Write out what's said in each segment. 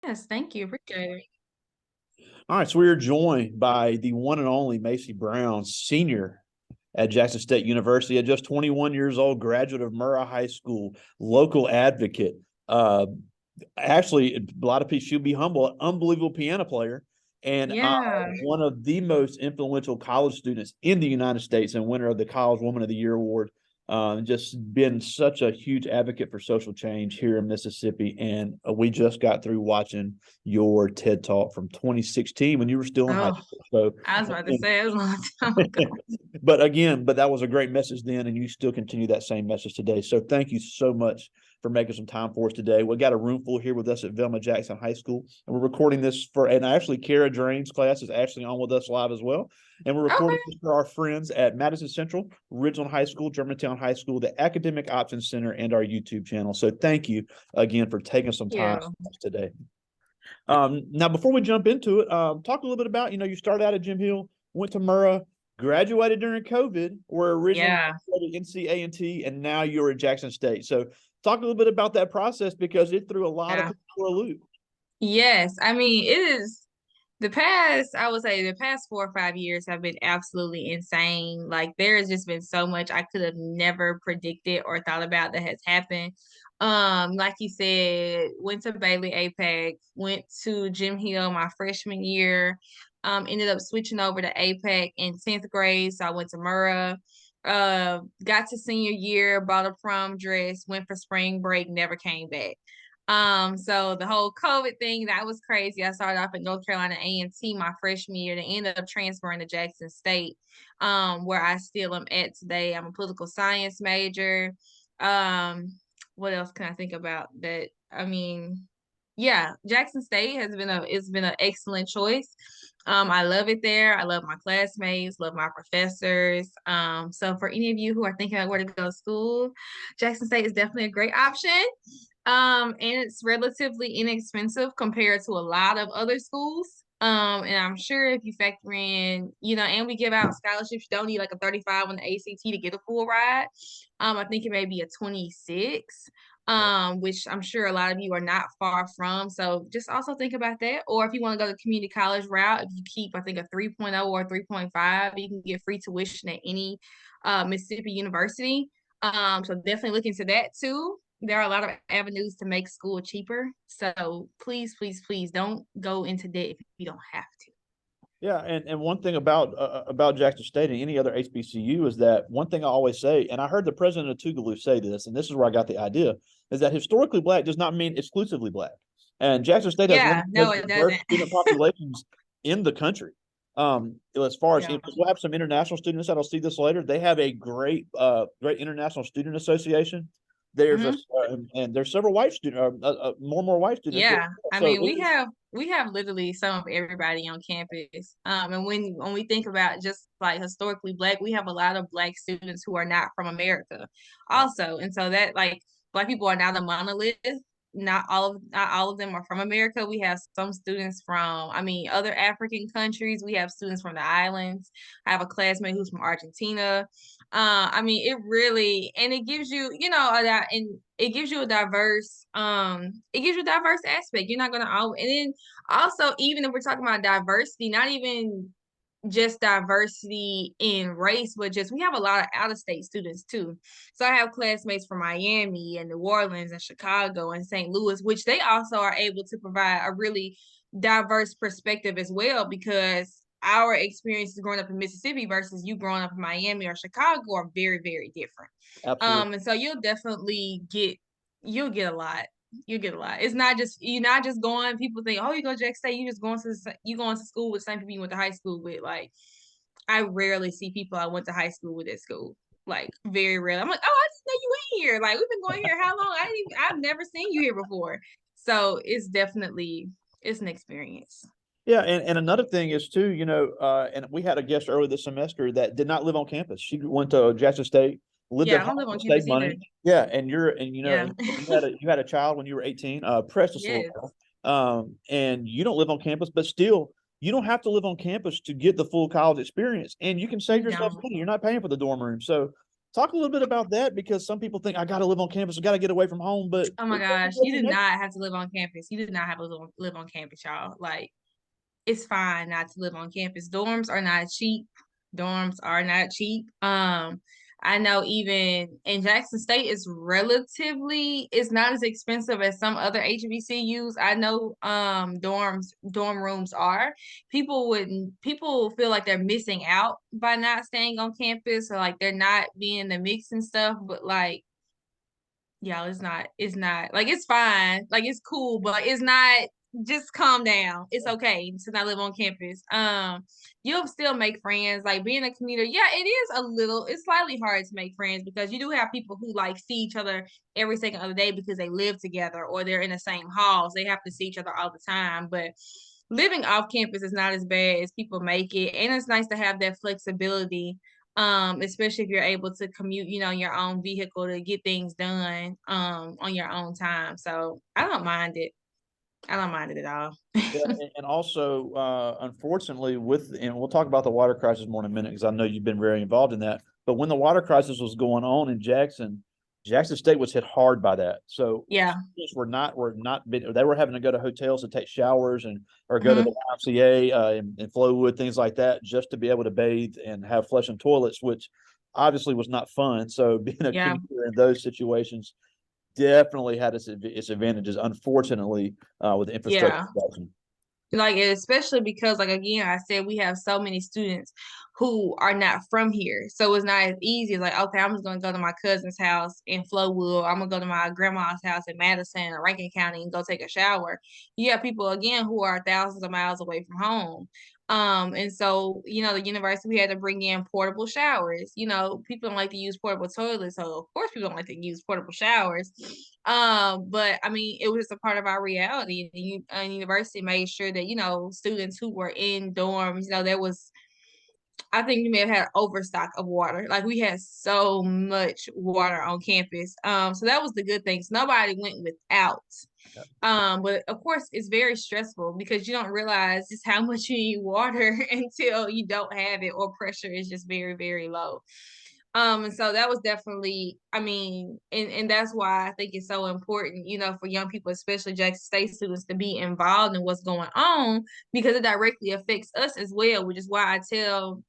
Yes, thank you. Appreciate it. All right, so we are joined by the one and only Maisie Brown, senior at Jackson State University, at just 21 years old, graduate of Murrah High School, local advocate. Uh, Actually, a lot of people should be humble, unbelievable piano player, and Yeah. one of the most influential college students in the United States and winner of the College Woman of the Year award. Just been such a huge advocate for social change here in Mississippi. And we just got through watching your TED Talk from 2016 when you were still in high Oh, school. So, I was about to say it was a long time ago. but that was a great message then, and you still continue that same message today. So thank you so much for making some time for us today. We got a room full here with us at Velma Jackson High School, and we're recording this and actually Kara Drain's class is actually on with us live as well. And we're recording Okay. this for our friends at Madison Central, Ridgeland High School, Germantown High School, the Academic Options Center, and our YouTube channel. So thank you again for taking some time Yeah. today. Now, before we jump into it, talk a little bit about, you started out at Jim Hill, went to Murrah, graduated during COVID, where originally Yeah. studied NCA&T, and now you're at Jackson State. So talk a little bit about that process because it threw a lot of Yeah. people for a loop. Yes. I mean, it is the past, I would say the past 4 or 5 years have been absolutely insane. Like there has just been so much I could have never predicted or thought about that has happened. Like you said, went to Bailey APEC, went to Jim Hill my freshman year, ended up switching over to APEC in 10th grade. So I went to Murrah. Got to senior year, bought a prom dress, went for spring break, never came back. So the whole COVID thing, that was crazy. I started off at North Carolina A&T my freshman year, then ended up transferring to Jackson State, where I still am at today. I'm a political science major. What else can I think about that? I mean, yeah, Jackson State has been it's been an excellent choice. I love it there. I love my classmates, love my professors. So for any of you who are thinking about where to go to school, Jackson State is definitely a great option. And it's relatively inexpensive compared to a lot of other schools. And I'm sure if you factor in, and we give out scholarships, you don't need like a 35 on the ACT to get a full ride. I think it may be a 26, which I'm sure a lot of you are not far from. So just also think about that. Or if you want to go the community college route, if you keep, I think, a 3.0 or 3.5, you can get free tuition at any Mississippi university. So definitely look into that too. There are a lot of avenues to make school cheaper. So please, please, please don't go into debt if you don't have to. Yeah, and one thing about Jackson State and any other HBCU is that one thing I always say, and I heard the president of Tougaloo say this, and this is where I got the idea, is that historically black does not mean exclusively black. And Jackson State has one Yeah, of the no, most it diverse doesn't. student populations in the country. As far as Yeah. we'll have some international students that'll see this later. They have a great international student association. There's a Hmm. and there's several white students, more and more white students. Yeah. I So mean, it is. we have literally some of everybody on campus. And when we think about just like historically black, we have a lot of black students who are not from America also. And so that like black people are not a monolith. Not all of them are from America. We have some students from, I mean, other African countries. We have students from the islands. I have a classmate who's from Argentina. I mean, it really, and it gives you, and it gives you a diverse aspect. You're not gonna all, and then also, even if we're talking about diversity, not even just diversity in race, but just we have a lot of out of state students too. So I have classmates from Miami and New Orleans and Chicago and St. Louis, which they also are able to provide a really diverse perspective as well, because our experiences growing up in Mississippi versus you growing up in Miami or Chicago are very, very different. Absolutely. And so you'll get a lot. You get a lot. It's not just you're not just going. People think, oh, you go to Jack State, you going to school with the same people you went to high school with. Like, I rarely see people I went to high school with at school. Like, very rarely. I'm like, oh, I didn't know you were here. Like, we've been going here how long? I've never seen you here before. So it's an experience. Yeah, and another thing is too, and we had a guest earlier this semester that did not live on campus. She went to Jackson State, lived at Yeah, I home don't live on to save campus either. money. Yeah, and Yeah. you had a child when you were 18, precious little Yes. girl. And you don't live on campus, but still, you don't have to live on campus to get the full college experience, and you can save You yourself don't. money. You're not paying for the dorm room, so Talk a little bit about that, because some people think I got to live on campus, I got to get away from home, but Oh my it doesn't gosh, let you you did know. not have to live on campus. You did not have to live on campus, y'all. Like, it's fine not to live on campus. Dorms are not cheap. Dorms are not cheap. I know even in Jackson State it's not as expensive as some other HBCUs. I know dorm rooms are. People feel like they're missing out by not staying on campus, or like they're not being in the mix and stuff, but like, y'all, it's not like, it's fine, like it's cool, but it's not. Just calm down. It's okay to not live on campus. You'll still make friends. Like, being a commuter, yeah, it's slightly hard to make friends, because you do have people who like see each other every second of the day because they live together or they're in the same halls. They have to see each other all the time. But living off campus is not as bad as people make it. And it's nice to have that flexibility, especially if you're able to commute, your own vehicle to get things done, on your own time. So I don't mind it. I don't mind it at all. Yeah, and also, unfortunately, and we'll talk about the water crisis more in a minute, because I know you've been very involved in that. But when the water crisis was going on in Jackson, Jackson State was hit hard by that. So Yeah. students they were having to go to hotels to take showers, and or go to the Hmm. YMCA, in Flowood, things like that, just to be able to bathe and have flushing toilets, which obviously was not fun. So being a Yeah. commuter in those situations definitely had its advantages. Unfortunately, with the infrastructure. Yeah. Like, especially because, like, again, I said we have so many students who are not from here, so it's not as easy as like, okay, I'm just gonna go to my cousin's house in Flowood, I'm gonna go to my grandma's house in Madison or Rankin County and go take a shower. You have people, again, who are thousands of miles away from home. And so, the university, we had to bring in portable showers. People don't like to use portable toilets, so of course people don't like to use portable showers. But I mean, it was just a part of our reality. The university made sure that, students who were in dorms, there was, I think we may have had overstock of water. Like, we had so much water on campus. So that was the good thing. So nobody went without. But of course, it's very stressful because you don't realize just how much you need water until you don't have it, or pressure is just very, very low. And so that was definitely, I mean, and that's why I think it's so important, for young people, especially Jackson State students, to be involved in what's going on, because it directly affects us as well, which is why I tell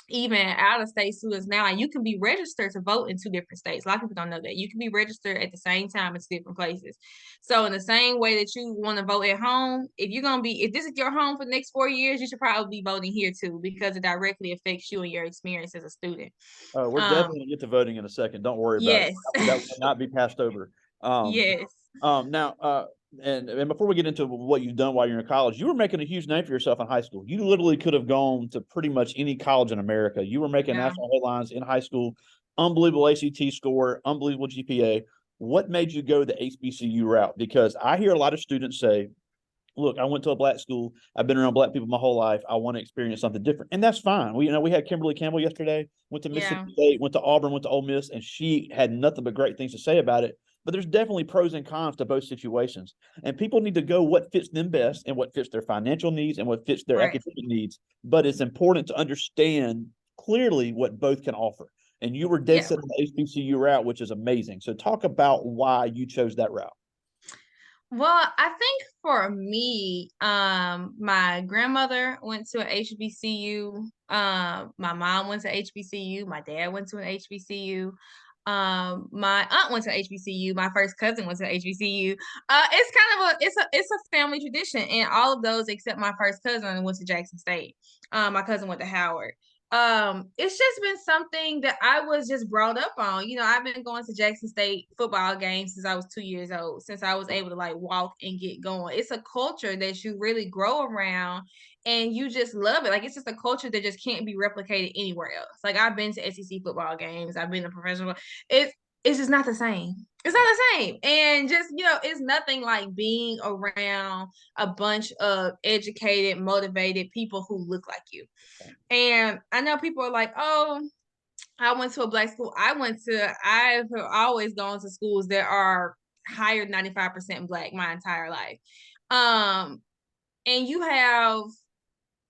even out of state students now, and you can be registered to vote in two different states. A lot of people don't know that. You can be registered at the same time in two different places. So in the same way that you want to vote at home, if this is your home for the next 4 years, you should probably be voting here too, because it directly affects you and your experience as a student. We're Um, definitely gonna get to voting in a second. Don't worry about it. yes. That will not be passed over. Um, Yes. Now, and before we get into what you've done while you're in college, you were making a huge name for yourself in high school. You literally could have gone to pretty much any college in America. You were making Yeah. national headlines in high school. Unbelievable ACT score, unbelievable GPA. What made you go the HBCU route? Because I hear a lot of students say, look, I went to a black school. I've been around black people my whole life. I want to experience something different. And that's fine. We had Kimberly Campbell yesterday, went to Yeah. Mississippi State, went to Auburn, went to Ole Miss, and she had nothing but great things to say about it. But there's definitely pros and cons to both situations. And people need to go what fits them best and what fits their financial needs and what fits their Right. academic needs. But it's important to understand clearly what both can offer. And you were dead Yeah. set on the HBCU route, which is amazing. So talk about why you chose that route. Well, I think for me, my grandmother went to an HBCU. My mom went to HBCU. My dad went to an HBCU. My aunt went to HBCU. My first cousin went to HBCU. It's kind of a family tradition, and all of those except my first cousin went to Jackson State. My cousin went to Howard. It's just been something that I was just brought up on. I've been going to Jackson State football games since I was 2 years old, since I was able to like walk and get going. It's a culture that you really grow around and you just love it. Like, it's just a culture that just can't be replicated anywhere else. Like, I've been to SEC football games, I've been to professional. It's just not the same. It's not the same. And just, it's nothing like being around a bunch of educated, motivated people who look like you. And I know people are like, oh, I went to a black school. I've always gone to schools that are higher 95% black my entire life. And you have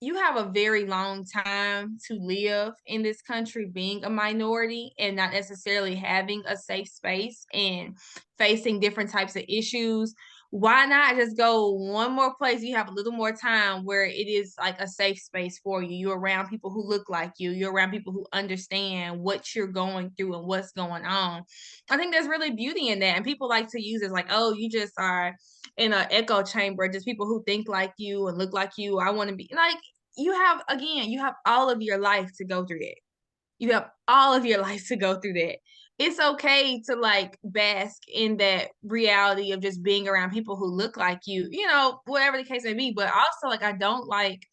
you have a very long time to live in this country being a minority and not necessarily having a safe space and facing different types of issues. Why not just go one more place? You have a little more time where it is like a safe space for you. You're around people who look like you. You're around people who understand what you're going through and what's going on. I think there's really beauty in that. And people like to use it like, oh, you just are in an echo chamber, just people who think like you and look like you. I want to be like, you have, again, you have all of your life to go through that. You have all of your life to go through that. It's okay to like bask in that reality of just being around people who look like you know, whatever the case may be. But also, like, I don't like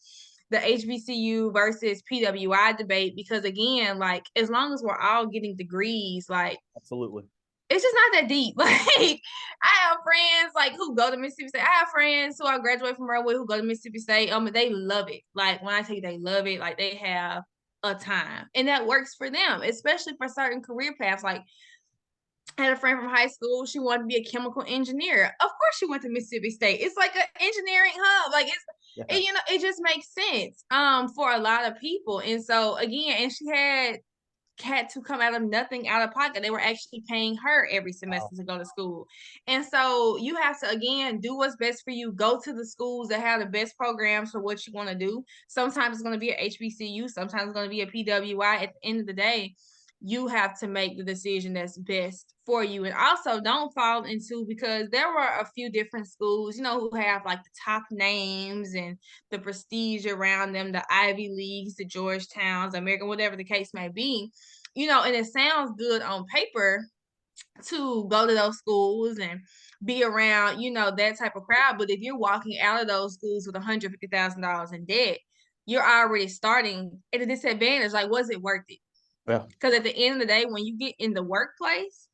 the HBCU versus PWI debate because, again, like, as long as we're all getting degrees, like, Absolutely. it's just not that deep. Like, I have friends like who go to Mississippi State. I have friends who I graduate from Redwood who go to Mississippi State. They love it. Like, when I tell you they love it, like, they have a time, and that works for them, especially for certain career paths. Like, I had a friend from high school. She wanted to be a chemical engineer. Of course, she went to Mississippi State. It's like an engineering hub. Like, Yeah. you know, it just makes sense for a lot of people. And so, again, and she had to come out of nothing, out of pocket. They were actually paying her every Wow. semester to go to school. And so you have to, again, do what's best for you. Go to the schools that have the best programs for what you want to do. Sometimes it's going to be an HBCU, sometimes it's going to be a PWI. At the end of the day, you have to make the decision that's best for you. And also, don't fall into, because there were a few different schools, you know, who have like the top names and the prestige around them, the Ivy Leagues, the Georgetowns, American, whatever the case may be, you know, and it sounds good on paper to go to those schools and be around, you know, that type of crowd. But if you're walking out of those schools with $150,000 in debt, you're already starting at a disadvantage. Like, was it worth it? Yeah. Because at the end of the day, when you get in the workplace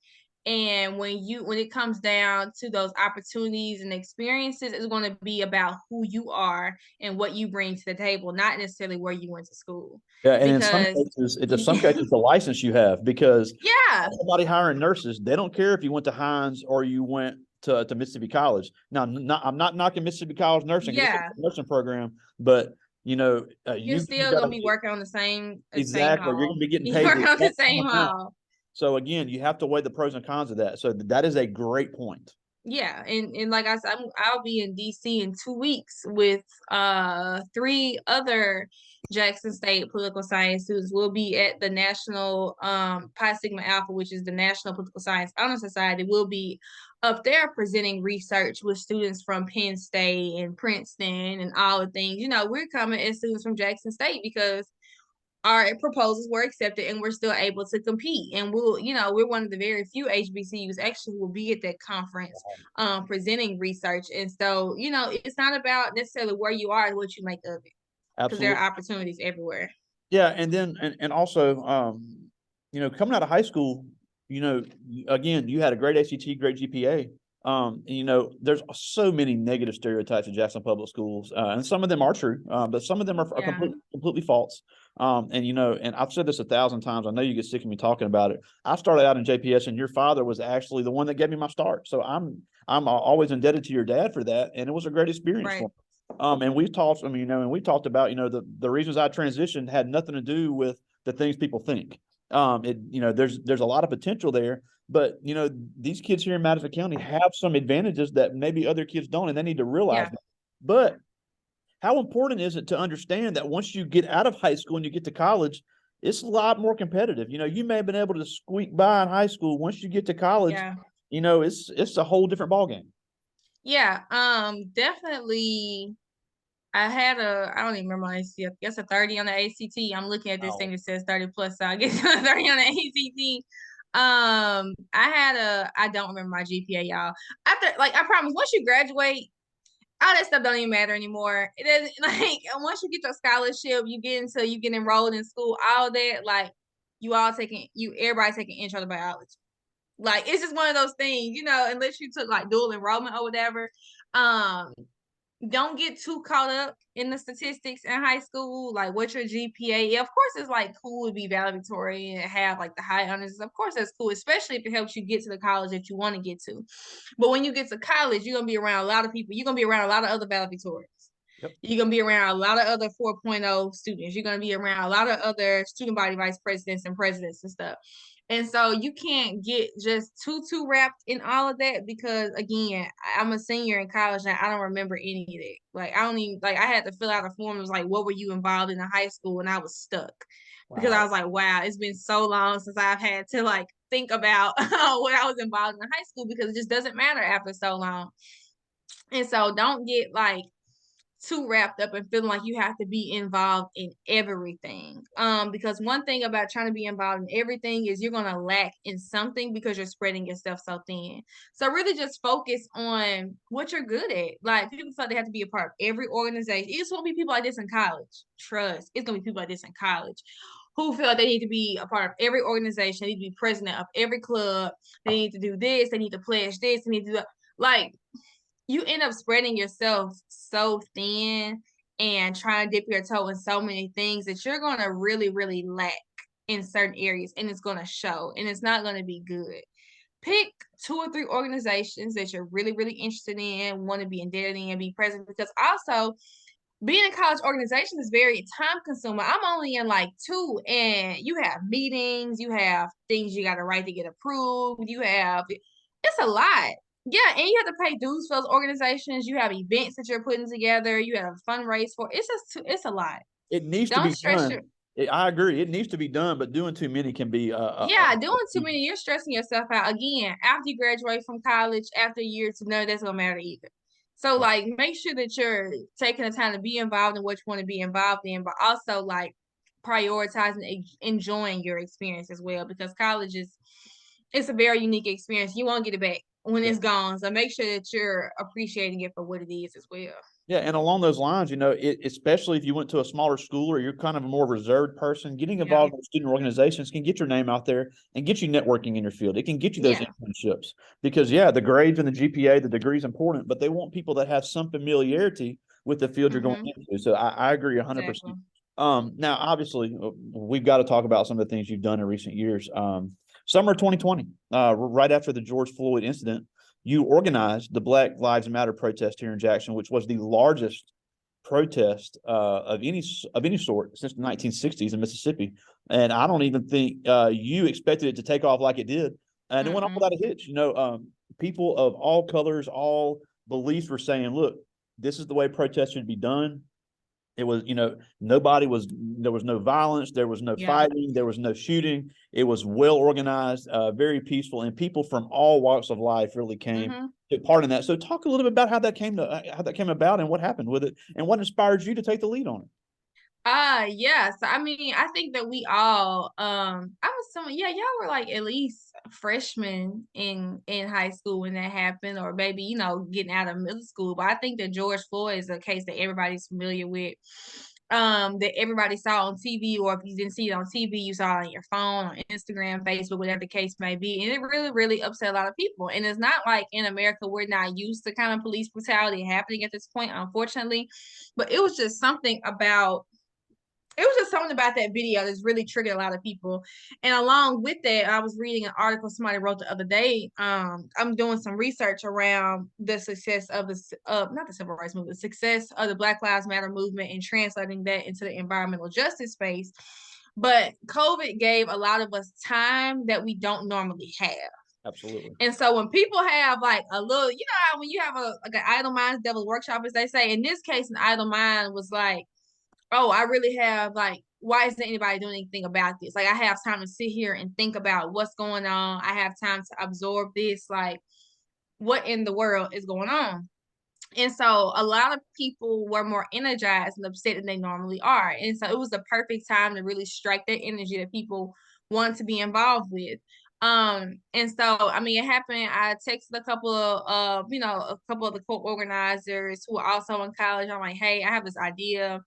and when it comes down to those opportunities and experiences, it's going to be about who you are and what you bring to the table, not necessarily where you went to school. Yeah, and Because in some cases, the license you have, because yeah, somebody hiring nurses, they don't care if you went to Hines or you went to Mississippi College. Now, I'm not knocking Mississippi College nursing because it's yeah, a nursing program, but you know, you're you still got to gonna be working on the same exactly. You're going hall. to be getting You paid work the on the exact same same amount. hall. So again, you have to weigh the pros and cons of that. So that is a great point. Yeah, and like I said, I'll be in DC in 2 weeks with three other Jackson State political science students. We'll be at the National Pi Sigma Alpha, which is the National Political Science Honor Society. We'll be up there presenting research with students from Penn State and Princeton and all the things. You know, we're coming as students from Jackson State because our proposals were accepted and we're still able to compete. And we'll, you know, we're one of the very few HBCUs actually will be at that conference presenting research. And so, you know, it's not about necessarily where you are and what you make of it, because there Absolutely. are opportunities everywhere. Yeah, and then and also, you know, coming out of high school, you know, again, you had a great ACT, great GPA. And, you know, there's so many negative stereotypes in Jackson Public Schools, and some of them are true, but some of them are Yeah. completely false. And you know, and I've said this 1,000 times. I know you get sick of me talking about it. I started out in JPS, and your father was actually the one that gave me my start. So I'm always indebted to your dad for that, and it was a great experience for Right. me. And we've talked, I mean, you know, and we talked about, you know, the reasons I transitioned had nothing to do with the things people think. You know, there's a lot of potential there, but you know, these kids here in Madison County have some advantages that maybe other kids don't, and they need to realize Yeah. that. But how important is it to understand that once you get out of high school and you get to college, it's a lot more competitive. You know, you may have been able to squeak by in high school. Once you get to college, Yeah. you know, it's a whole different ballgame. Yeah. Definitely. I don't even remember my ACT. I guess a 30 on the ACT. I'm looking at this thing Wow. that says 30 plus, so I guess a 30 on the ACT. I don't remember my GPA, y'all. After, like, I promise, once you graduate, all that stuff don't even matter anymore. It doesn't, like, once you get your scholarship, you get enrolled in school, all that, like, everybody taking intro to biology. Like, it's just one of those things, you know, unless you took like dual enrollment or whatever. Um, don't get too caught up in the statistics in high school, like what's your GPA. Of course, it's like cool to be valedictorian and have like the high honors. Of course, that's cool, especially if it helps you get to the college that you want to get to. But when you get to college, you're gonna be around a lot of people. You're gonna be around a lot of other valedictorians. Yep. You're going to be around a lot of other 4.0 students. You're going to be around a lot of other student body vice presidents and presidents and stuff. And so you can't get just too wrapped in all of that because again, I'm a senior in college and I don't remember any of that. Like I don't even like I had to fill out a form. It was like, what were you involved in high school? And I was stuck because I Wow. was like, wow, it's been so long since I've had to like think about what I was involved in high school because it just doesn't matter after so long. And so don't get like too wrapped up and feeling like you have to be involved in everything. Because one thing about trying to be involved in everything is you're gonna lack in something because you're spreading yourself so thin. So really just focus on what you're good at. Like people feel they have to be a part of every organization. It's gonna be people like this in college. Trust, it's gonna be people like this in college who feel like they need to be a part of every organization, they need to be president of every club, they need to do this, they need to pledge this, they need to do that. Like you end up spreading yourself so thin and trying to dip your toe in so many things that you're going to really lack in certain areas and it's going to show and it's not going to be good. Pick 2 or 3 organizations that you're really interested in, want to be indebted in and be present because also being in college organizations is very time consuming. I'm only in like 2 and you have meetings, you have things you got to write to get approved, it's a lot. Yeah, and you have to pay dues for those organizations. You have events that you're putting together. You have a fundraise for. It's a lot. It needs to Don't be stress your. done. I agree. It needs to be done, but doing too many can be Yeah, doing too many, you're stressing yourself out. Again, after you graduate from college, after a year or two, none of that's gonna matter either. So like make sure that you're taking the time to be involved in what you want to be involved in, but also like prioritizing enjoying your experience as well because college is it's a very unique experience. You won't get it back when yeah. it's gone. So make sure that you're appreciating it for what it is as well. Yeah, and along those lines, especially if you went to a smaller school or you're kind of a more reserved person, getting Yeah. involved in student organizations can get your name out there and get you networking in your field. It can get you those Yeah. internships because, yeah, the grades and the GPA, the degree is important, but they want people that have some familiarity with the field you're going Mm-hmm. into. So I agree 100%. Exactly. Now, obviously, we've got to talk about some of the things you've done in recent years. Summer 2020, right after the George Floyd incident, you organized the Black Lives Matter protest here in Jackson, which was the largest protest of any sort since the 1960s in Mississippi. And I don't even think you expected it to take off like it did, and it went off Mm-mm. without a hitch. People of all colors, all beliefs were saying, "Look, this is the way protests should be done." It was, there was no violence, there was no Yeah. fighting, there was no shooting. It was well organized, very peaceful, and people from all walks of life really came Mm-hmm. to part in that. So, talk a little bit about how that came about, and what happened with it, and what inspired you to take the lead on it. Yes. I mean, I think that we all I was yeah, y'all were like at least freshmen in high school when that happened, or maybe, getting out of middle school. But I think that George Floyd is a case that everybody's familiar with. That everybody saw on TV, or if you didn't see it on TV, you saw it on your phone, on Instagram, Facebook, whatever the case may be. And it really upset a lot of people. And it's not like in America we're not used to kind of police brutality happening at this point, unfortunately. But it was just something about that video that's really triggered a lot of people. And along with that, I was reading an article somebody wrote the other day. I'm doing some research around the success of not the civil rights movement, the success of the Black Lives Matter movement and translating that into the environmental justice space. But COVID gave a lot of us time that we don't normally have. Absolutely. And so when people have like a little, how when you have like an idle mind, devil's workshop, as they say, in this case, an idle mind was like, oh, I really have like, why isn't anybody doing anything about this? Like, I have time to sit here and think about what's going on. I have time to absorb this. Like, what in the world is going on? And so a lot of people were more energized and upset than they normally are. And so it was the perfect time to really strike that energy that people want to be involved with. And so I mean it happened. I texted a couple of a couple of the co-organizers who are also in college. I'm like, hey, I have this idea.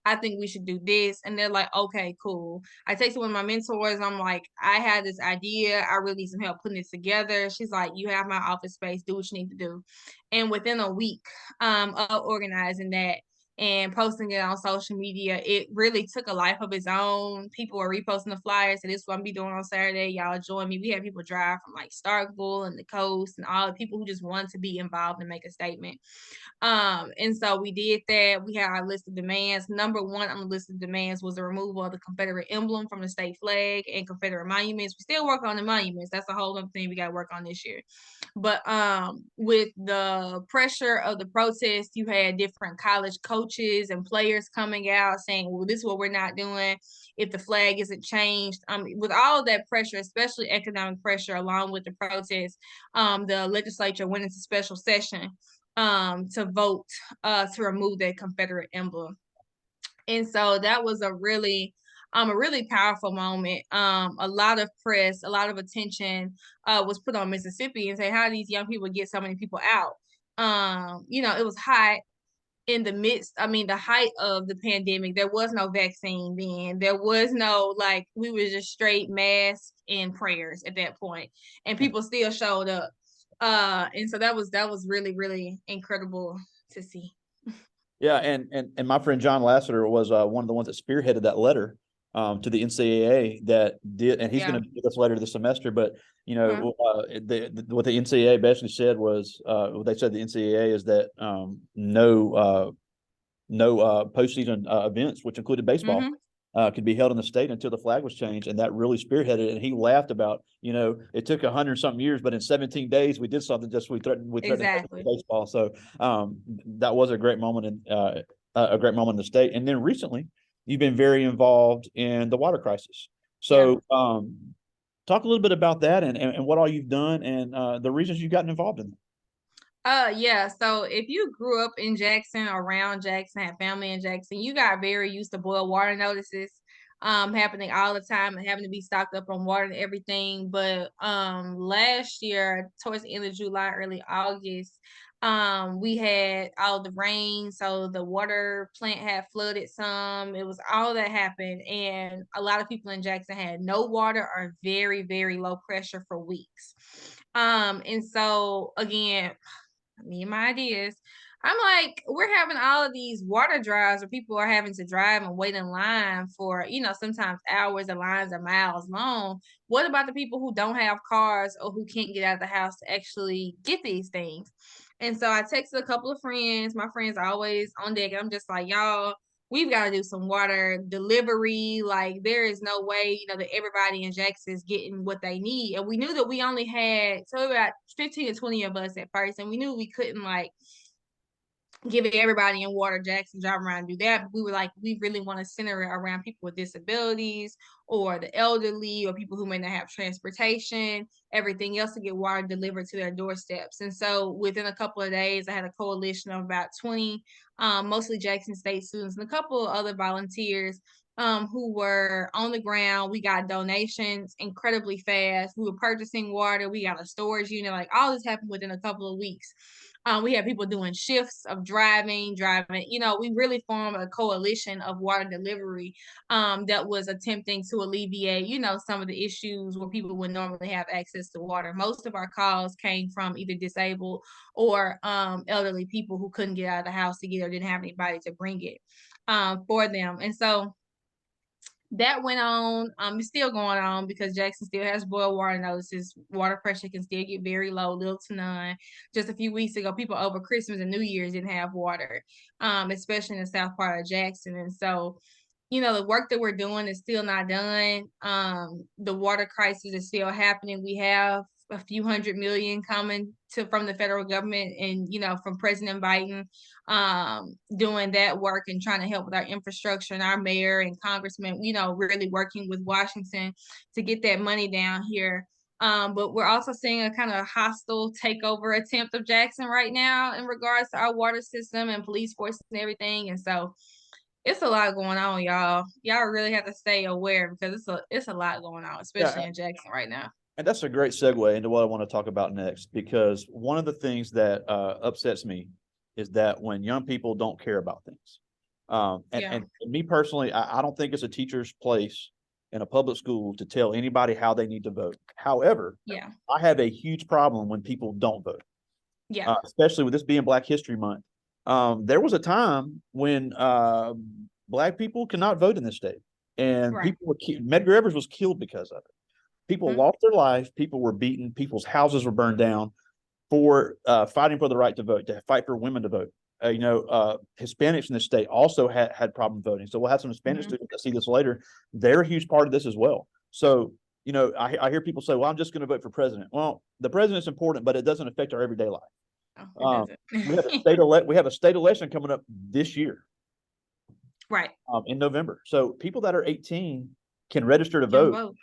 I think we should do this. And they're like, okay, cool. I texted one of my mentors. I'm like, I had this idea. I really need some help putting it together. She's like, you have my office space. Do what you need to do. And within a week of organizing that, and posting it on social media, it really took a life of its own. People were reposting the flyers, and this is what I'm be doing on Saturday. Y'all join me. We had people drive from like Starkville and the coast, and all the people who just wanted to be involved and make a statement. And so we did that. We had our list of demands. Number one on the list of demands was the removal of the Confederate emblem from the state flag and Confederate monuments. We still work on the monuments. That's a whole other thing we got to work on this year. But with the pressure of the protest, you had different college coaches and players coming out saying, well, this is what we're not doing if the flag isn't changed. With all of that pressure, especially economic pressure, along with the protest, the legislature went into special session to vote to remove that Confederate emblem. And so that was a really powerful moment. A lot of press, a lot of attention was put on Mississippi and say, how do these young people get so many people out? It was hot in the midst, the height of the pandemic. There was no vaccine then. There was no, like, we were just straight masks and prayers at that point, and people still showed up. And so that was really, really incredible to see. Yeah, and my friend John Lasseter was one of the ones that spearheaded that letter to the NCAA that did, and he's Yeah. going to do this later this semester. But Uh-huh. what the NCAA basically said was, what they said the NCAA is that no postseason events, which included baseball, Mm-hmm. could be held in the state until the flag was changed, and that really spearheaded it. And he laughed about, it took 100-something years, but in 17 days we did something. Just we threatened Exactly. baseball. So that was a great moment in the state. And then recently, you've been very involved in the water crisis. Yeah. So talk a little bit about that and what all you've done and the reasons you've gotten involved in it. Yeah. So if you grew up in Jackson, around Jackson, had family in Jackson, you got very used to boil water notices happening all the time and having to be stocked up on water and everything. But last year, towards the end of July, early August, we had all the rain, so the water plant had flooded some. It was all that happened, and a lot of people in Jackson had no water or very, very low pressure for weeks. And so again, me and my ideas. I'm like, we're having all of these water drives where people are having to drive and wait in line for, sometimes hours. The lines are miles long. What about the people who don't have cars or who can't get out of the house to actually get these things? And so I texted a couple of friends. My friends are always on deck. I'm just like, y'all, we've got to do some water delivery. Like, there is no way, that everybody in Jackson is getting what they need. And we knew that we only had so about 15 to 20 of us at first, and we knew we couldn't like giving everybody in Water Jackson drive around and do that. But we were like, we really want to center it around people with disabilities or the elderly or people who may not have transportation, everything else to get water delivered to their doorsteps. And so within a couple of days, I had a coalition of about 20, mostly Jackson State students and a couple of other volunteers who were on the ground. We got donations incredibly fast. We were purchasing water. We got a storage unit. Like, all this happened within a couple of weeks. We had people doing shifts of driving. We really formed a coalition of water delivery that was attempting to alleviate, some of the issues where people would normally have access to water. Most of our calls came from either disabled or elderly people who couldn't get out of the house to get or didn't have anybody to bring it for them. And so that went on. It's still going on because Jackson still has boil water notices. Water pressure can still get very low, little to none. Just a few weeks ago, people over Christmas and New Year's didn't have water, especially in the south part of Jackson. And so, the work that we're doing is still not done. The water crisis is still happening. We have a few $100 million coming from the federal government and, from President Biden, doing that work and trying to help with our infrastructure, and our mayor and congressman, really working with Washington to get that money down here. But we're also seeing a kind of hostile takeover attempt of Jackson right now in regards to our water system and police force and everything. And so it's a lot going on, y'all. Y'all really have to stay aware because it's a lot going on, especially Yeah, in Jackson right now. and that's a great segue into what I want to talk about next, because one of the things that upsets me is that when young people don't care about things. Yeah. And me personally, I don't think it's a teacher's place in a public school to tell anybody how they need to vote. However, Yeah. I have a huge problem when people don't vote, Yeah. especially with this being Black History Month. There was a time when Black people could not vote in this state, and Right. people were Medgar Evers was killed because of it. People Hmm. lost their life. People were beaten. People's houses were burned down for fighting for the right to vote, to fight for women to vote. Hispanics in this state also had problem voting. So we'll have some Hispanic Hmm. students that see this later. They're a huge part of this as well. So, I hear people say, well, I'm just going to vote for president. Well, the president's important, but it doesn't affect our everyday life. Oh, it Um, doesn't. we have a state election coming up this year, Right. in November. So people that are 18 can register to Young vote. vote.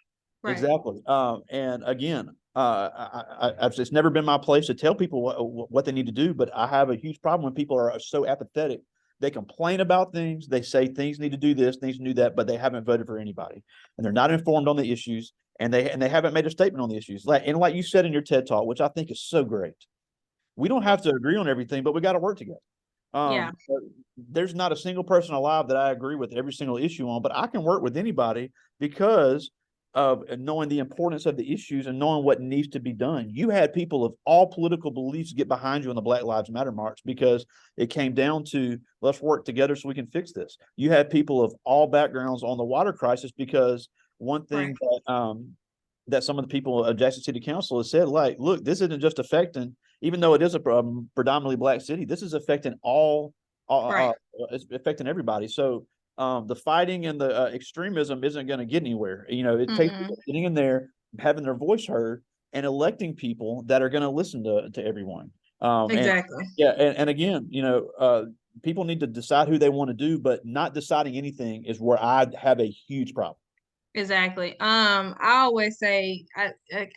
Right. Exactly. And again, it's never been my place to tell people what they need to do, but I have a huge problem when people are so apathetic. They complain about things. They say things need to do this, things need to do that, but they haven't voted for anybody, and they're not informed on the issues, and they haven't made a statement on the issues. Like you said in your TED talk, which I think is so great. We don't have to agree on everything, but we got to work together. Yeah. So there's not a single person alive that I agree with every single issue on, but I can work with anybody because of knowing the importance of the issues and knowing what needs to be done. You had people of all political beliefs get behind you in the Black Lives Matter march because it came down to let's work together so we can fix this. You had people of all backgrounds on the water crisis because one Right. thing that some of the people of Jackson City Council has said, like, look, this isn't just affecting, even though it is a predominantly Black city, this is affecting Right. it's affecting everybody. So the fighting and the extremism isn't going to get anywhere. It takes Mm-mm. people getting in there, having their voice heard, and electing people that are going to listen to everyone. And Exactly. yeah, and again, people need to decide who they want to do, but not deciding anything is where I have a huge problem. Exactly. I always say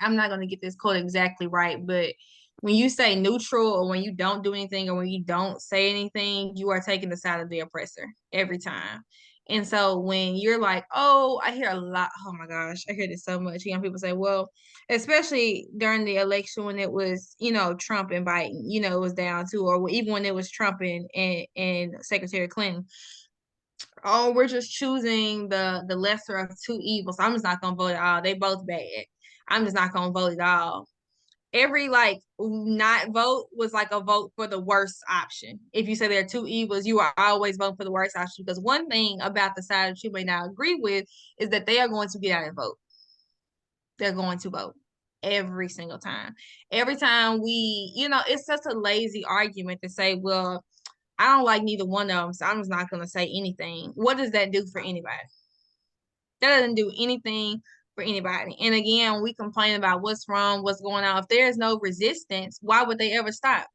I'm not gonna get this quote exactly right, but when you say neutral or when you don't do anything or when you don't say anything, you are taking the side of the oppressor every time. And so when you're like, oh, I hear a lot, oh my gosh, I hear this so much. Young people say, well, especially during the election when it was, Trump and Biden, it was down to, or even when it was Trump and Secretary Clinton, oh, we're just choosing the lesser of two evils. I'm just not gonna vote at all. They both bad. I'm just not gonna vote at all. Every like not vote was like a vote for the worst option. If you say there are two evils, you are always voting for the worst option because one thing about the side that you may not agree with is that they are going to get out and vote. They're going to vote every single time. Every time it's such a lazy argument to say, well, I don't like neither one of them, so I'm just not going to say anything. What does that do for anybody? That doesn't do anything for anybody. And again, we complain about what's wrong, what's going on. If there's no resistance, why would they ever stop?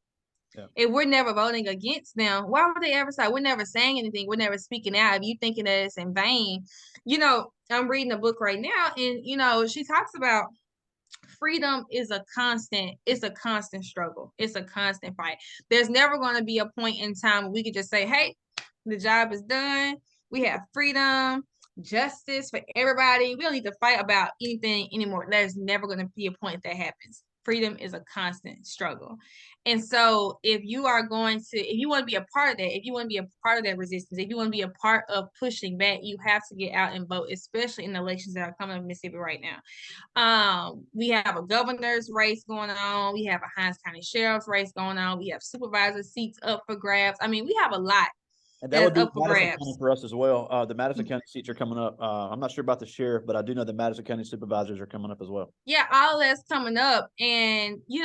Yeah. If we're never voting against them, why would they ever stop? We're never saying anything. We're never speaking out. If you thinking that it's in vain, I'm reading a book right now, and she talks about freedom is a constant struggle. It's a constant fight. There's never going to be a point in time where we could just say, hey, the job is done. We have freedom, justice for everybody. We don't need to fight about anything anymore. There's never going to be a point that happens. Freedom is a constant struggle. And so if you want to be a part of that, if you want to be a part of that resistance, if you want to be a part of pushing back, you have to get out and vote, especially in the elections that are coming up in Mississippi right now. We have a governor's race going on. We have a Hinds County Sheriff's race going on. We have supervisor seats up for grabs. I mean, we have a lot And that that is would be up for Madison County grabs. for us as well. The Madison County seats are coming up. I'm not sure about the sheriff, but I do know the Madison County supervisors are coming up as well. Yeah, all that's coming up. And we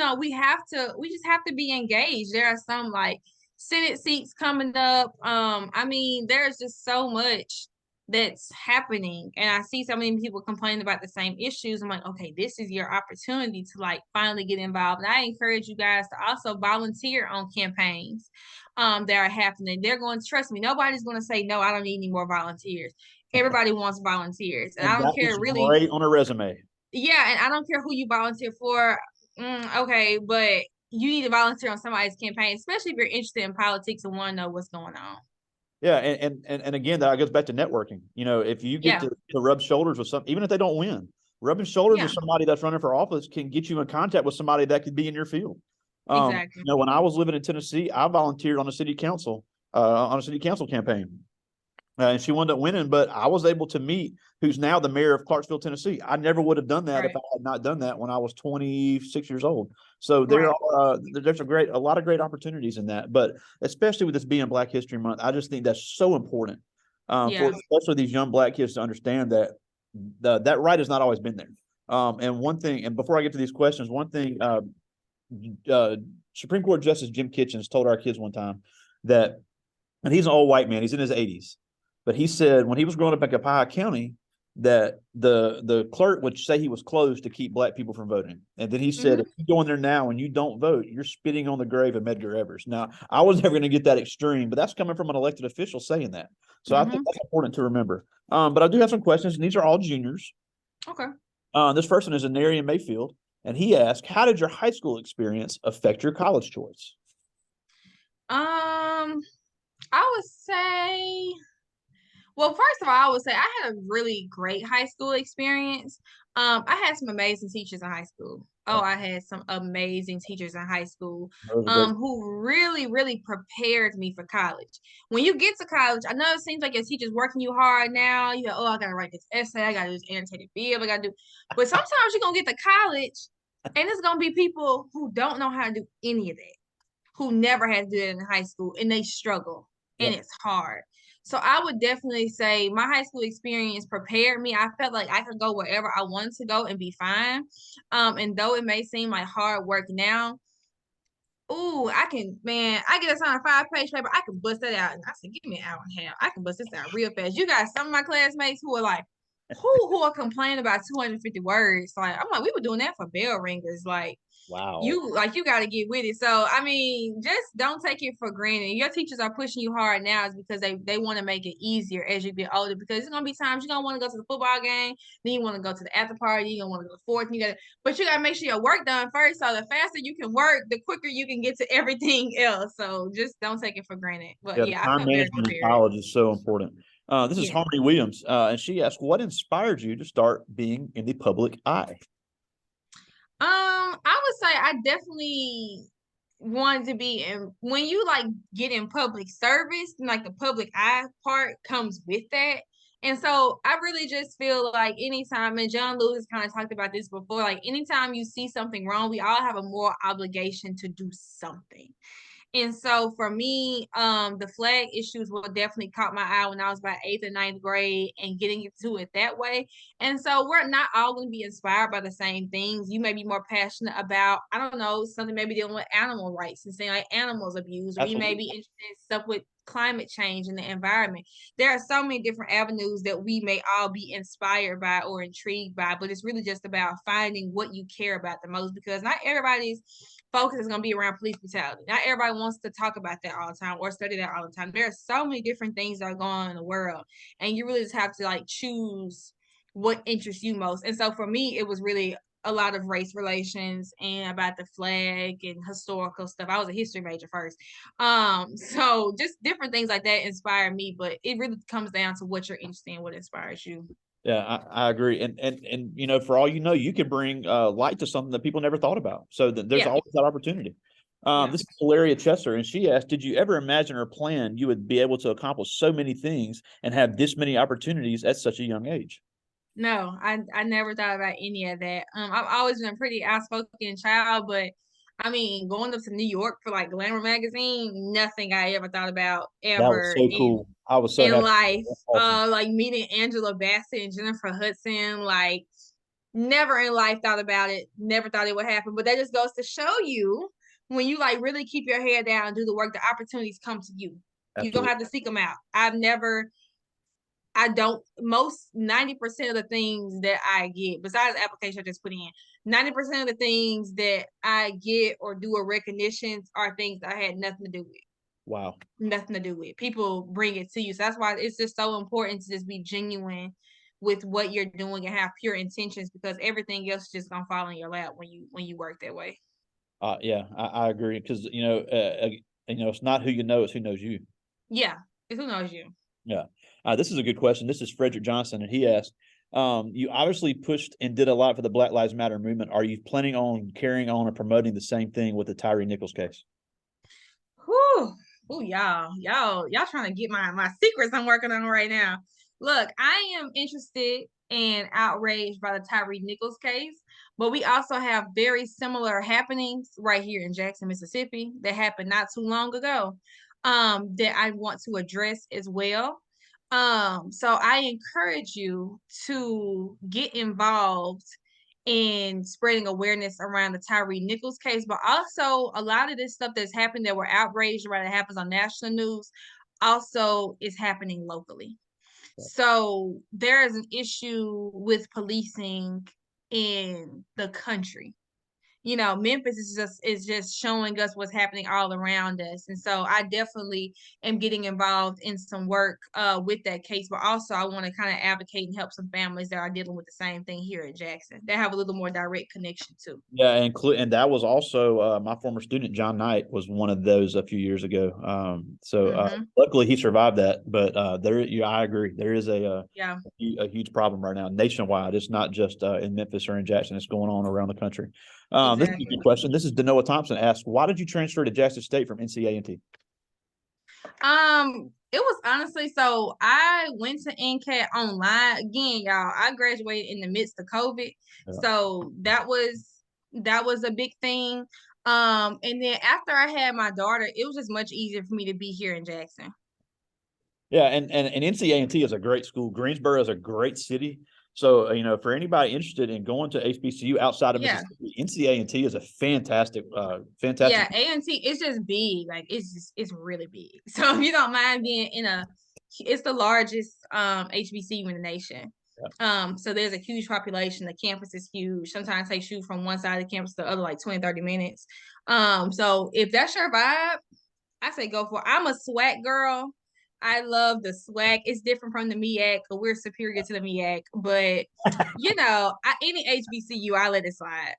just have to be engaged. There are some like Senate seats coming up. I mean, there's just so much that's happening. And I see so many people complaining about the same issues. I'm like, okay, this is your opportunity to like finally get involved. And I encourage you guys to also volunteer on campaigns that are happening. They're going to trust me. Nobody's going to say, no, I don't need any more volunteers. Everybody wants volunteers. And I And don't that care is really. great on a resume. Yeah, and I don't care who you volunteer for. Okay, but you need to volunteer on somebody's campaign, especially if you're interested in politics and want to know what's going on. Yeah, and again, that goes back to networking. If you get Yeah, to rub shoulders with some, even if they don't win, rubbing shoulders yeah, with somebody that's running for office can get you in contact with somebody that could be in your field. exactly. When I was living in Tennessee, I volunteered on a city council campaign. And she wound up winning. But I was able to meet who's now the mayor of Clarksville, Tennessee. I never would have done that if I Right. had not done that when I was 26 years old. So Right. there's a lot of great opportunities in that. But especially with this being Black History Month, I just think that's so important for Yeah. especially these young Black kids to understand that that right has not always been there. And one thing, and before I get to these questions, one thing, uh, Supreme Court Justice Jim Kitchens told our kids one time that, and he's an old white man, he's in his 80s, but he said when he was growing up in Copiah County that the clerk would say he was closed to keep Black people from voting. And then he said, if Hmm. you go in there now and you don't vote, you're spitting on the grave of Medgar Evers. Now, I was never going to get that extreme, but that's coming from an elected official saying that. So I think Hmm. that's important to remember. But I do have some questions, and these are all juniors. Okay. This person is a Narian Mayfield, and he asked, how did your high school experience affect your college choice? Um, I would say, well, first of all, I would say I had a really great high school experience. I had some amazing teachers in high school. Oh, Yeah, I had some amazing teachers in high school, that was a great. who really, really prepared me for college. When you get to college, I know it seems like your teacher's working you hard now. You go, oh, I gotta write this essay, I gotta do this annotated bill, I gotta do. But sometimes you're gonna get to college, and it's gonna be people who don't know how to do any of that, who never had to do it in high school, and they struggle and Yep. it's hard. So I would definitely say my high school experience prepared me. I felt like I could go wherever I wanted to go and be fine. And though it may seem like hard work now, ooh, I can, man, I get assigned a 5-page paper. I can bust that out. And I said, give me an hour and a half. I can bust this out real fast. You got some of my classmates who are like, who are complaining about 250 words. Like, I'm like, we were doing that for bell ringers. Like, Wow. you got to get with it. So I mean, just don't take it for granted. Your teachers are pushing you hard now is because they want to make it easier as you get older, because it's gonna be times you're gonna want to go to the football game, then you want to go to the after party, you're gonna want to go forth, and but you gotta make sure your work done first. So the faster you can work, the quicker you can get to everything else. So just don't take it for granted. But Yeah, the yeah, I time felt very management in prepared. college is so important. This is Yeah. Harmony Williams, and she asked, what inspired you to start being in the public eye? I would say I definitely wanted to be in, when you like get in public service, and like the public eye part comes with that. And so I really just feel like anytime, and John Lewis kind of talked about this before, like anytime you see something wrong, we all have a moral obligation to do something. And so for me, the flag issues will definitely caught my eye when I was about eighth and ninth grade and getting into it that way. And so we're not all going to be inspired by the same things. You may be more passionate about, I don't know, something maybe dealing with animal rights and saying like animals abused, or you may Absolutely. be interested in stuff with climate change and the environment. There are so many different avenues that we may all be inspired by or intrigued by, but it's really just about finding what you care about the most, because not everybody's focus is going to be around police brutality. Not everybody wants to talk about that all the time or study that all the time. There are so many different things that are going on in the world, and you really just have to like choose what interests you most. And so for me, it was really a lot of race relations and about the flag and historical stuff. I was a history major first. So just different things like that inspire me, but it really comes down to what you're interested in, what inspires you. Yeah, I agree. And for all you know, you can bring light to something that people never thought about. So there's Yeah. always that opportunity. Yeah. This is Valeria Chester, and she asked, did you ever imagine or plan you would be able to accomplish so many things and have this many opportunities at such a young age? No, I never thought about any of that. I've always been a pretty outspoken child, but I mean, going up to New York for like Glamour magazine, nothing I ever thought about That was ever so cool. I was so in happy. life. That's awesome. Like meeting Angela Bassett and Jennifer Hudson, like never in life thought about it. Never thought it would happen. But that just goes to show you, when you like really keep your head down and do the work, the opportunities come to you. You don't Absolutely. have to seek them out. I don't, most 90% of the things that I get, besides the application I just put in, 90% of the things that I get or do or recognitions are things that I had nothing to do with. Wow. Nothing to do with. People bring it to you. So that's why it's just so important to just be genuine with what you're doing and have pure intentions, because everything else is just gonna fall in your lap when you work that way. Yeah, I agree because it's not who you know, it's who knows you. Yeah. It's who knows you. Yeah. This is a good question. This is Frederick Johnson, and he asked, you obviously pushed and did a lot for the Black Lives Matter movement. Are you planning on carrying on and promoting the same thing with the Tyree Nichols case? Whew. Oh, y'all trying to get my secrets I'm working on right now. Look, I am interested and outraged by the Tyree Nichols case, but we also have very similar happenings right here in Jackson, Mississippi that happened not too long ago, that I want to address as well. So I encourage you to get involved in spreading awareness around the Tyree Nichols case, but also a lot of this stuff that's happened that we're outraged about that happens on national news also is happening locally. So there is an issue with policing in the country. Memphis is just showing us what's happening all around us. And so I definitely am getting involved in some work with that case, but also I want to kind of advocate and help some families that are dealing with the same thing here in Jackson. They have a little more direct connection too. Yeah, and that was also my former student John Knight was one of those a few years ago. Mm-hmm. Luckily he survived that, but I agree. There is Yeah, a huge problem right now nationwide. It's not just in Memphis or in Jackson. It's going on around the country. This is a exactly. good question. This is Danoa Thompson asked, why did you transfer to Jackson State from NCA&T? It was honestly, so I went to NCAT online again, y'all. I graduated in the midst of COVID, Yeah. so that was a big thing. And then after I had my daughter, it was just much easier for me to be here in Jackson. Yeah, and NCA&T is a great school. Greensboro is a great city. So for anybody interested in going to HBCU outside of Yeah, Mississippi, NCA&T is a fantastic. yeah. A&T, it's just big, like it's really big. So if you don't mind being it's the largest HBCU in the nation. Yeah. So there's a huge population. The campus is huge. Sometimes takes you from one side of the campus to the other like 20, 30 minutes. So if that's your vibe, I say go for it. I'm a swag girl. I love the swag. It's different from the MEAC, but we're superior to the MEAC. But any HBCU, I let it slide.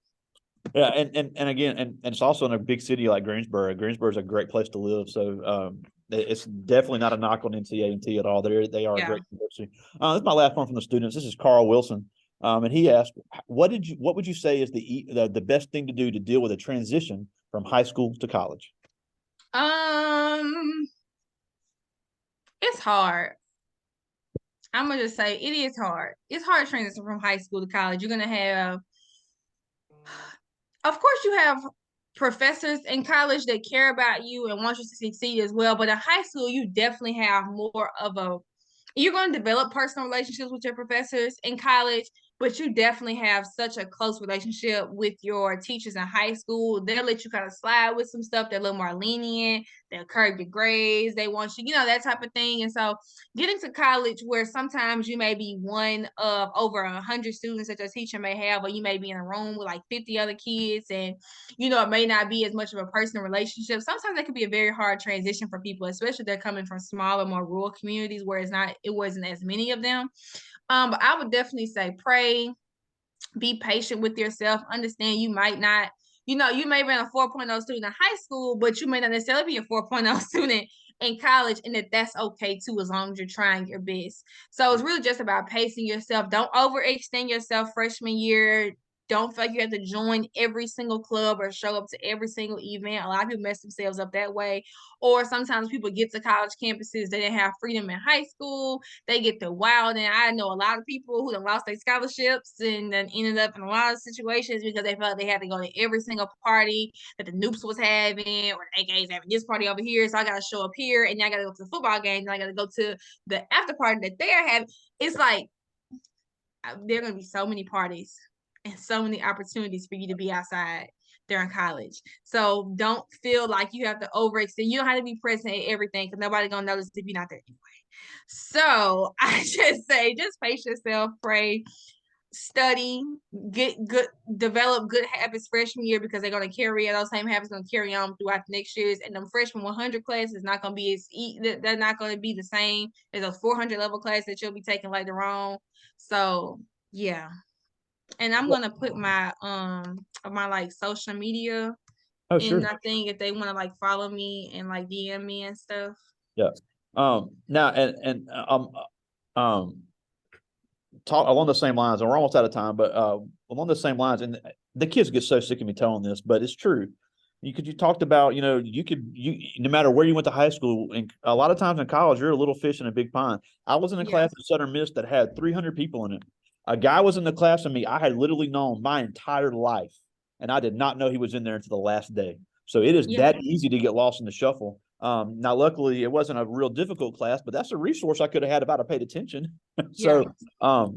Yeah, and again, and it's also in a big city like Greensboro. Greensboro is a great place to live. So it's definitely not a knock on NCA&T at all. They are a Yeah. great university. This is my last one from the students. This is Carl Wilson. And he asked, what would you say is the best thing to do to deal with a transition from high school to college? Um, it's hard. I'm gonna just say it is hard. It's hard transition from high school to college. You're gonna have, of course, you have professors in college that care about you and want you to succeed as well. But in high school, you definitely have more of a you're going to develop personal relationships with your professors in college, but you definitely have such a close relationship with your teachers in high school. They'll let you kind of slide with some stuff. They're a little more lenient. They'll curb your grades. They want you, that type of thing. And so getting to college where sometimes you may be one of over 100 students that your teacher may have, or you may be in a room with like 50 other kids, and it may not be as much of a personal relationship. Sometimes that could be a very hard transition for people, especially if they're coming from smaller, more rural communities where it wasn't as many of them. But I would definitely say pray, be patient with yourself, understand you might not, you may be a 4.0 student in high school, but you may not necessarily be a 4.0 student in college, and that's okay too, as long as you're trying your best. So it's really just about pacing yourself. Don't overextend yourself freshman year. Don't feel like you have to join every single club or show up to every single event. A lot of people mess themselves up that way. Or sometimes people get to college campuses, they didn't have freedom in high school, they get the wild. And I know a lot of people who done lost their scholarships and then ended up in a lot of situations because they felt they had to go to every single party that the Noops was having, or the AK's having this party over here. So I got to show up here, and then I got to go to the football game, and I got to go to the after party that they're having. It's like there are going to be so many parties and so many opportunities for you to be outside during college. So don't feel like you have to overextend. You don't have to be present at everything because nobody's going to notice if you're not there anyway. So I just say, just pace yourself, pray, study, get good, develop good habits freshman year, because they're going to carry those same habits going to carry on throughout the next years. And the freshman 100 class is not going to be they're not going to be the same as those 400 level classes that you'll be taking later on. So yeah, and I'm gonna put my like social media Oh, in sure. that thing if they want to like follow me and like DM me and stuff. Yeah. Now and um talk along the same lines, and we're almost out of time, but along the same lines, and the kids get so sick of me telling this, but it's true. because you talked about, you no matter where you went to high school, and a lot of times in college, you're a little fish in a big pond. I was in a Yeah. class at Southern Miss that had 300 people in it. A guy was in the class with me I had literally known my entire life, and I did not know he was in there until the last day. So it is Yeah. that easy to get lost in the shuffle. Now, luckily, it wasn't a real difficult class, but that's a resource I could have had if I'd have paid attention. Yeah. So,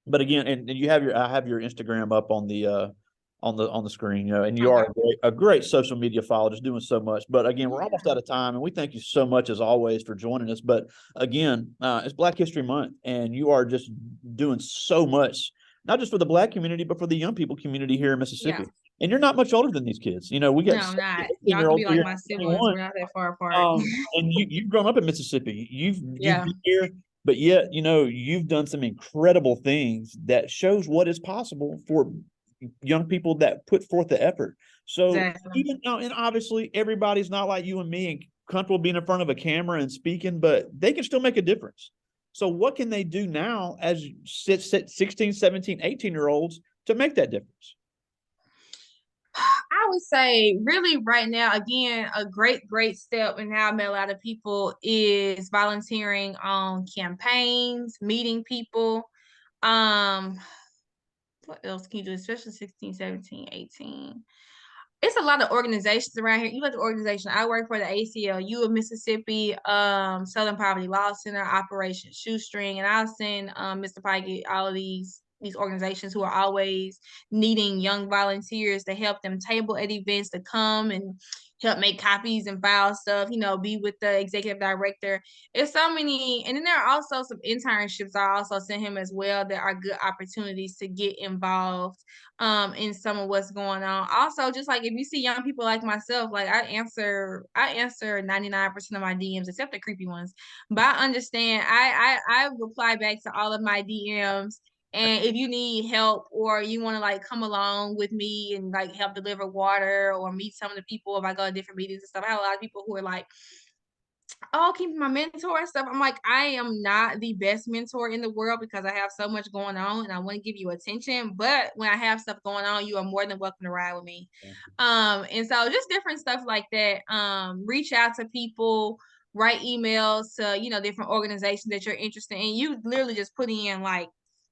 but again, and I have your Instagram up on the screen, and you are Okay. a great social media follower, just doing so much. But again, we're almost Yeah. out of time, and we thank you so much as always for joining us. But again, it's Black History Month, and you are just doing so much, not just for the Black community, but for the young people community here in Yeah. Mississippi. And you're not much older than these kids. We got No, I'm not. 18 Y'all year could olds be like here, my siblings. 21. We're not that far apart. And you've grown up in Mississippi. You've Yeah. been here, but yet you've done some incredible things that shows what is possible for young people that put forth the effort. So Exactly. even now, and obviously everybody's not like you and me and comfortable being in front of a camera and speaking, but they can still make a difference. So what can they do now as 16, 17, 18-year olds to make that difference? I would say really right now, again, a great step and how I met a lot of people is volunteering on campaigns, meeting people. Um, what else can you do, especially 16, 17, 18? It's a lot of organizations around here. You got the organization I work for, the ACLU of Mississippi, Southern Poverty Law Center, Operation Shoestring, and I'll send Mr. Pike all of these organizations who are always needing young volunteers to help them table at events, to come and help make copies and file stuff, be with the executive director. It's so many, and then there are also some internships I also sent him as well that are good opportunities to get involved in some of what's going on. Also, just like if you see young people like myself, like I answer 99% of my DMs except the creepy ones. But I understand I reply back to all of my DMs. And if you need help or you want to like come along with me and like help deliver water or meet some of the people if I go to different meetings and stuff, I have a lot of people who are like, oh, keep my mentor and stuff. I'm like, I am not the best mentor in the world because I have so much going on and I want to give you attention. But when I have stuff going on, you are more than welcome to ride with me. And so just different stuff like that. Reach out to people, write emails to, different organizations that you're interested in. You literally just put in like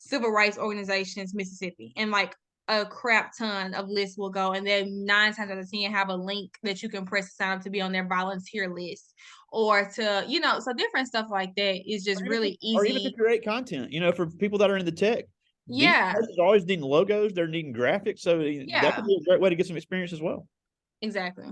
civil rights organizations, Mississippi, and like a crap ton of lists will go. And then 9 times out of 10 have a link that you can press to sign up to be on their volunteer list or to, so different stuff like that is just really Or even to easy. create content, for people that are in the tech. These Yeah. places are always needing logos, they're needing graphics, so that could Yeah. be a great way to get some experience as well. Exactly.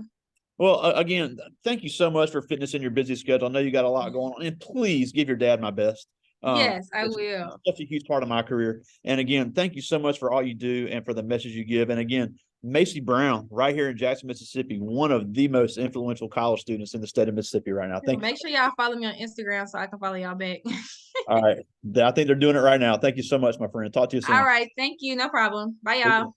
Well, again, thank you so much for fitting us in your busy schedule. I know you got a lot going on, and please give your dad my best. Yes, I It's will. such a huge part of my career. And again, thank you so much for all you do and for the message you give. And again, Maisie Brown, right here in Jackson, Mississippi, one of the most influential college students in the state of Mississippi right now. Thank you. Make sure y'all follow me on Instagram so I can follow y'all back. All right. I think they're doing it right now. Thank you so much, my friend. Talk to you All soon. right. Thank you. No problem. Bye, y'all.